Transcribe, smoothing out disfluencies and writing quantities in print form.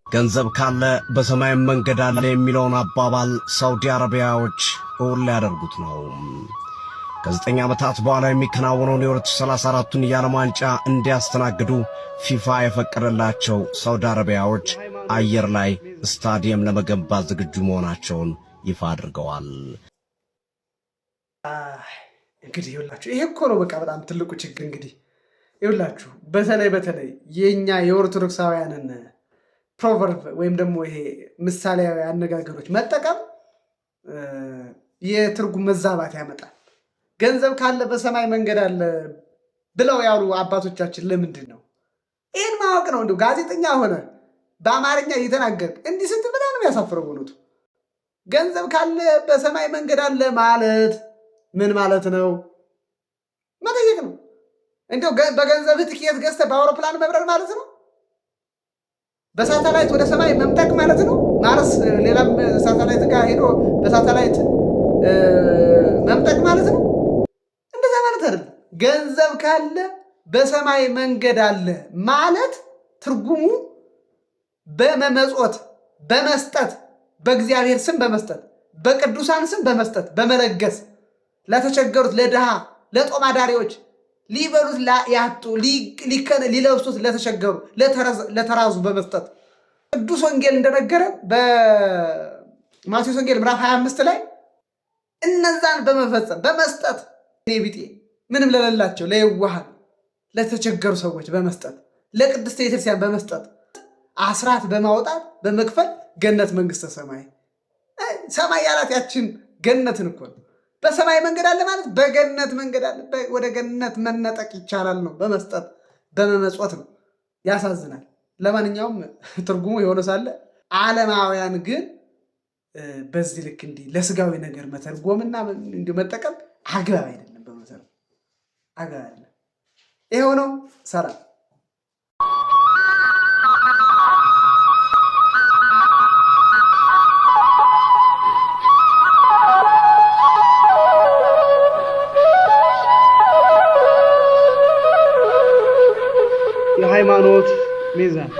ገንዘብ ካለ በሰማይ መንገድ አለ የሚለውን አባባል ሳውዲ አረቢያዎች እውን ሊያደርጉት ነው። ከ9 ዓመታት በኋላ የሚከናወነውን የ2034ቱን የዓለም ዋንጫ እንዲያስተናግዱ ፊፋ የፈቀደላቸው ሳውዲ አረቢያዎች አየር ላይ ስታዲየም ለመገንባት ዝግጁ መሆናቸውን ይፋ አድርገዋል። እንግዲህ ይኸውላችሁ ይሄ እኮ ነው በቃ በጣም ትልቁ ችግር። እንግዲህ ይኸውላችሁ በተለይ የኛ የኦርቶዶክሳውያንን ፕሮቨርብ ወይም ደግሞ ይሄ ምሳሌያዊ አነጋገሮች መጠቀም የትርጉም መዛባት ያመጣል። ገንዘብ ካለ በሰማይ መንገድ አለ ብለው ያሉ አባቶቻችን ለምንድን ነው? ይህን ማወቅ ነው። እንደው ጋዜጠኛ ሆነ በአማርኛ እየተናገር እንዲህ ስትል በጣም ነው ያሳፍረው። ሆኖት ገንዘብ ካለ በሰማይ መንገድ አለ ማለት ምን ማለት ነው? መጠየቅ ነው። እንደው በገንዘብ ትኬት ገዝተህ በአውሮፕላን መብረር ማለት ነው? በሳተላይት ወደ ሰማይ መምጠቅ ማለት ነው? ማርስ ሌላም ሳተላይት ጋር ሄዶ በሳተላይት መምጠቅ ማለት ነው? እንደዛ ማለት አይደለም። ገንዘብ ካለ በሰማይ መንገድ አለ ማለት ትርጉሙ በመመጽወት በመስጠት፣ በእግዚአብሔር ስም በመስጠት፣ በቅዱሳን ስም በመስጠት፣ በመለገስ ለተቸገሩት፣ ለድሃ፣ ለጦም አዳሪዎች፣ ሊበሉት ያጡ፣ ሊለብሱት ለተቸገሩ፣ ለተራዙ በመስጠት ቅዱስ ወንጌል እንደነገረ በማቴዎስ ወንጌል ምዕራፍ 25 ላይ እነዛን በመፈጸም በመስጠት ቢጤ ምንም ለሌላቸው ለየዋሃን ለተቸገሩ ሰዎች በመስጠት ለቅድስት ቤተክርስቲያን በመስጠት አስራት በማውጣት በመክፈል ገነት መንግስተ ሰማይ ያላት ያችን ገነትን እኮ ነው። በሰማይ መንገድ አለ ማለት በገነት መንገድ አለ። ወደ ገነት መነጠቅ ይቻላል ነው፣ በመስጠት በመመጽወት ነው። ያሳዝናል። ለማንኛውም ትርጉሙ የሆነ ሳለ ዓለማውያን ግን በዚህ ልክ እንዲህ ለስጋዊ ነገር መተርጎምና እንዲሁ መጠቀም አግባብ አይደለም። በመሰረቱ አግባብ አይደለም። ይሄው ነው። ሰላም የሃይማኖት ሚዛን